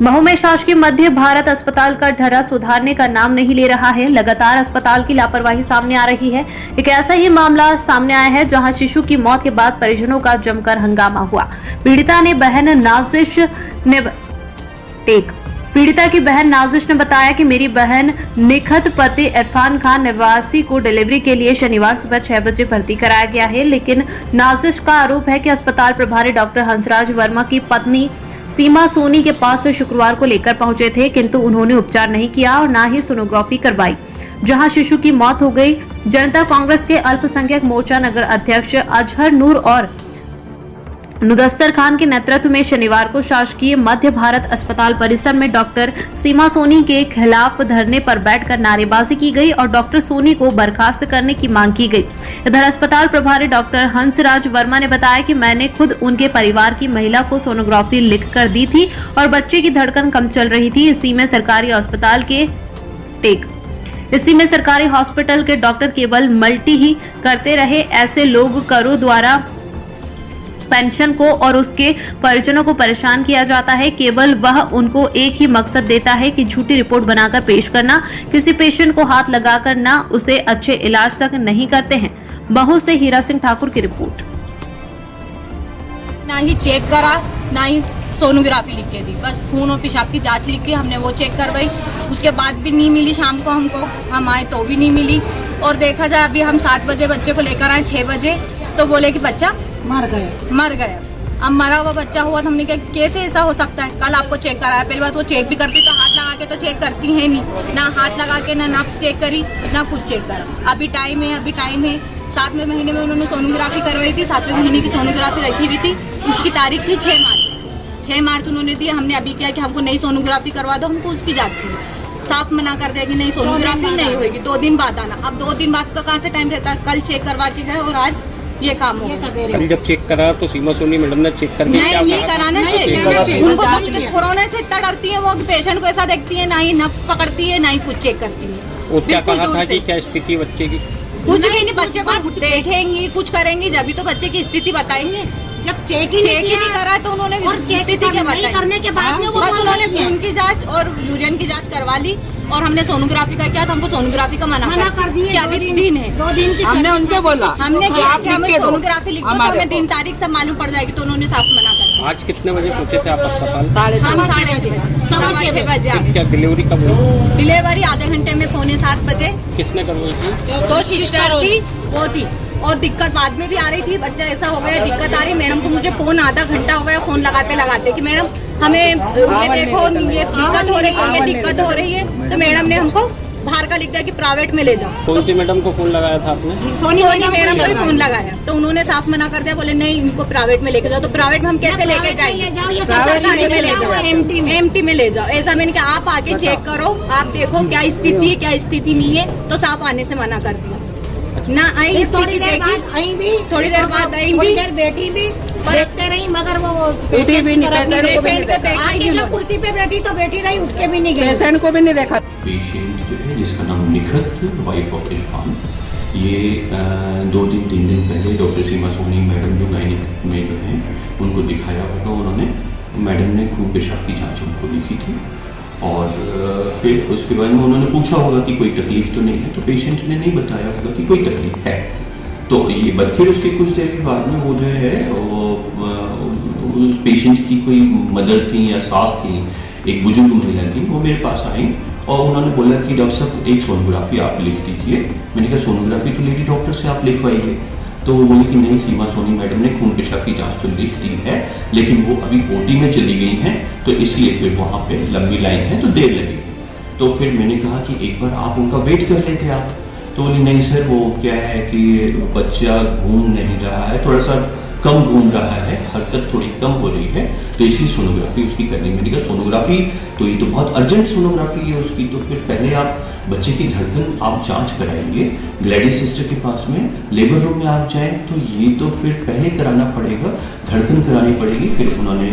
महू में शासकीय मध्य भारत अस्पताल का ढर्रा सुधारने का नाम नहीं ले रहा है। लगातार अस्पताल की लापरवाही सामने आ रही है। एक ऐसा ही मामला सामने आया है जहां शिशु की मौत के बाद परिजनों का जमकर हंगामा हुआ। पीड़िता की बहन नाजिश ने बताया कि मेरी बहन निखत पति इरफान खान निवासी को डिलीवरी के लिए शनिवार सुबह 6 बजे भर्ती कराया गया है, लेकिन नाजिश का आरोप है कि अस्पताल प्रभारी डॉक्टर हंसराज वर्मा की पत्नी सीमा सोनी के पास शुक्रवार को लेकर पहुंचे थे, किंतु उन्होंने उपचार नहीं किया और न ही सोनोग्राफी करवाई, जहां शिशु की मौत हो गई। जनता कांग्रेस के अल्पसंख्यक मोर्चा नगर अध्यक्ष अजहर नूर और मुदस्सर खान के नेतृत्व में शनिवार को शासकीय मध्य भारत अस्पताल परिसर में डॉक्टर सीमा सोनी के खिलाफ धरने पर बैठकर नारेबाजी की गई और डॉक्टर सोनी को बर्खास्त करने की मांग की गई। इधर अस्पताल प्रभारी डॉक्टर हंसराज वर्मा ने बताया कि मैंने खुद उनके परिवार की महिला को सोनोग्राफी लिख कर दी थी और बच्चे की धड़कन कम चल रही थी। इसी में सरकारी हॉस्पिटल के डॉक्टर केवल मल्टी ही करते रहे। ऐसे लोग करों द्वारा पेंशन को और उसके परिजनों को परेशान किया जाता है। केवल वह उनको एक ही मकसद देता है कि झूठी रिपोर्ट बनाकर पेश करना। किसी पेशेंट को हाथ लगाकर ना उसे अच्छे इलाज तक नहीं करते हैं। महू से हीरा सिंह ठाकुर की रिपोर्ट। ना ही चेक करा ना ही सोनोग्राफी लिख के दी, बस खून और पेशाब की जांच लिख के हमने वो चेक करवाई। उसके बाद भी नहीं मिली, शाम को हम आए तो भी नहीं मिली। और देखा जाए अभी हम 7 बजे बच्चे को लेकर आए, 6 बजे तो बोले कि बच्चा मर गया। अब मरा हुआ बच्चा हुआ तो हमने कहा कैसे ऐसा हो सकता है। कल आपको चेक कराया, पहली बात वो चेक भी करती तो हाथ लगा के तो चेक करती है नहीं, ना हाथ लगा के ना नफ्स चेक करी ना कुछ चेक करा। अभी टाइम है 7वें महीने में उन्होंने सोनोग्राफी करवाई थी। 7वें महीने की सोनोग्राफी रखी हुई थी, उसकी तारीख थी 6 मार्च उन्होंने दी। हमने अभी किया कि हमको नई सोनोग्राफी करवा दो, हमको उसकी जाँच चाहिए। साफ मना कर दिया कि नहीं सोनोग्राफी नहीं होगी, 2 दिन बाद आना। अब 2 दिन बाद का कहाँ से टाइम रहता है। कल चेक करवा के गए और आज ये काम हो गया। कल जब चेक करा तो सीमा सोनी मैडम ने चेक करके नहीं कराना चाहिए। उनको कोरोना से इतना डरती है, वो पेशेंट को ऐसा देखती है, ना ही नफ्स पकड़ती है ना ही कुछ चेक करती है। वो क्या कहा था कि क्या स्थिति बच्चे की? कुछ भी नहीं, बच्चे को देखेंगे कुछ करेंगे जब भी तो बच्चे की स्थिति बताएंगे। जब चेक ही नहीं करा तो उन्होंने स्थिति क्या बताई। करने के बाद बस उन्होंने खून की जांच और यूरिन की जांच करवा ली और हमने सोनोग्राफी का किया तो हमको सोनोग्राफी का मना कर दिया। अभी दिन है, 2 दिन की हमने उनसे बोला, हमने क्या कि हमें सोनोग्राफी लिख दो तो हमें दिन तारीख सब मालूम पड़ जाएगी, तो उन्होंने साफ मना कर दिया। आज कितने बजे पहुंचे थे आप अस्पताल? हम 6:30 बजे। क्या डिलीवरी कब हुई? डिलीवरी आधे घंटे में 6:45 बजे। किसने करवाई थी? तो सिस्टर थी, वो थी। और दिक्कत बाद में भी आ रही थी, बच्चा ऐसा हो गया दिक्कत आ रही। मैडम को मुझे फोन आधा घंटा हो गया फोन लगाते कि मैडम हमें ये देखो ये दिक्कत हो रही है। तो मैडम ने हमको बाहर का लिख दिया कि प्राइवेट में ले जाओ। कौन सी मैडम को फोन लगाया था आपने? सोनी मैडम को ही फोन लगाया तो उन्होंने साफ मना कर दिया, बोले नहीं इनको प्राइवेट में लेके जाओ। तो प्राइवेट में हम कैसे लेके जाएंगे? सरकारी में ले जाओ, एमटी में ले जाओ। ऐसा मैंने कहा आप आके चेक करो, आप देखो क्या स्थिति है क्या स्थिति नहीं है। तो साफ आने से मना कर दिया। ना आई थोड़ी देर बाद आई भी बेटी भी देखते रही, मगर वो बेटी भी नहीं, कुर्सी पे बैठी तो बेटी रही, उठ के भी नहीं गई, पेशेंट को भी नहीं देखा। पेशेंट जो है जिसका नाम निखत वाइफ ऑफ इरफान, ये 2-3 दिन पहले डॉक्टर सीमा सोनी मैडम जो गायनिक में जो है उनको दिखाया होगा। उन्होंने मैडम ने खून पेशाब की जाँच उनको लिखी थी और फिर उसके बाद में उन्होंने पूछा होगा कि कोई तकलीफ तो नहीं है, तो पेशेंट ने नहीं बताया होगा कि कोई तकलीफ है। तो ये बट फिर उसके कुछ देर के बाद में वो जो है उस पेशेंट की कोई मदर थी या सास थी, एक बुजुर्ग महिला थी, वो मेरे पास आई और उन्होंने बोला कि डॉक्टर साहब एक सोनोग्राफी आप लिख दीजिए। मैंने कहा सोनोग्राफी तो लेडी डॉक्टर से आप लिखवाइए। तो वो बोले कि नहीं सीमा सोनी मैडम ने खून पेशाब की जांच तो लिख दी है, लेकिन वो अभी ओटी में चली गई हैं, तो इसलिए फिर वहाँ पे लंबी लाइन है तो देर लगेगी। तो फिर मैंने कहा कि एक बार आप उनका वेट कर लेते आप। तो बोली नहीं सर वो क्या है कि बच्चा घूम नहीं रहा है, थोड़ा सा कम घूम रहा है, हरकत थोड़ी कम हो रही है, तो इसलिए सोनोग्राफी उसकी करनी। मैंने कहा सोनोग्राफी तो ये तो बहुत अर्जेंट सोनोग्राफी है उसकी, तो फिर पहले आप बच्चे की धड़कन आप जांच कराएंगे, ग्लैडी सिस्टर के पास में लेबर रूम में आप जाएं, तो ये तो फिर पहले कराना पड़ेगा, धड़कन करानी पड़ेगी। फिर उन्होंने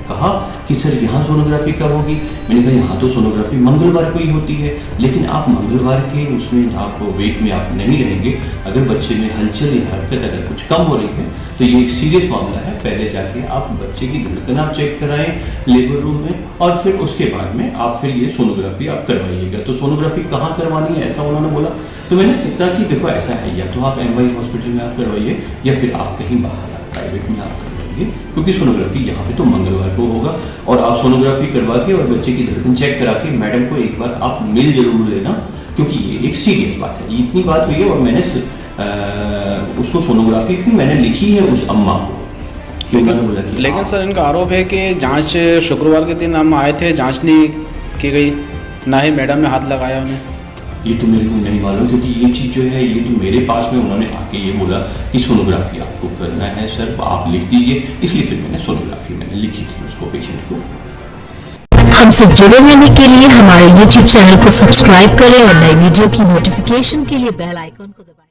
कहा कि सर यहाँ सोनोग्राफी कब होगी? मैंने कहा यहाँ तो सोनोग्राफी मंगलवार को ही होती है, लेकिन आप मंगलवार के उसमें आप वेट में आप नहीं रहेंगे। अगर बच्चे में हलचल या हरकत अगर कुछ कम हो रही है तो तो ये एक सीरियस मामला है। पहले जाके आप बच्चे की धड़कन आप चेक कराएं लेबर रूम में, और फिर उसके बाद में आप फिर ये सोनोग्राफी आप करवाइएगा। तो सोनोग्राफी कहाँ करवानी है ऐसा उन्होंने बोला, तो मैंने इतना कि देखो ऐसा है, या तो आप MY हॉस्पिटल में आप करवाइए या फिर आप कहीं बाहर प्राइवेट में आप करवाइए, क्योंकि सोनोग्राफी यहाँ पे तो मंगलवार को होगा। और आप सोनोग्राफी करवा के और बच्चे की धड़कन चेक करा के मैडम को एक बार आप मिल जरूर लेना, क्योंकि ये एक सीरियस बात है। इतनी बात हुई है और मैंने उसको सोनोग्राफी भी मैंने लिखी है उस अम्मा को। लेकिन सर इनका आरोप है कि जांच शुक्रवार के दिन हम आए थे, जांच नहीं की गई, ना ही मैडम ने हाथ लगाया उन्हें। ये तो मेरे को नहीं मालूम, क्योंकि ये चीज़ जो है ये तो मेरे पास में उन्होंने आके ये बोला कि सोनोग्राफी आपको करना है सर, आप लिख दीजिए, इसलिए फिर मैंने सोनोग्राफी मैंने लिखी थी उसको, पेशेंट को। हमसे जुड़े रहने के लिए हमारे YouTube चैनल को सब्सक्राइब करें और नई वीडियो की नोटिफिकेशन के लिए बेल आइकन को दबाएं।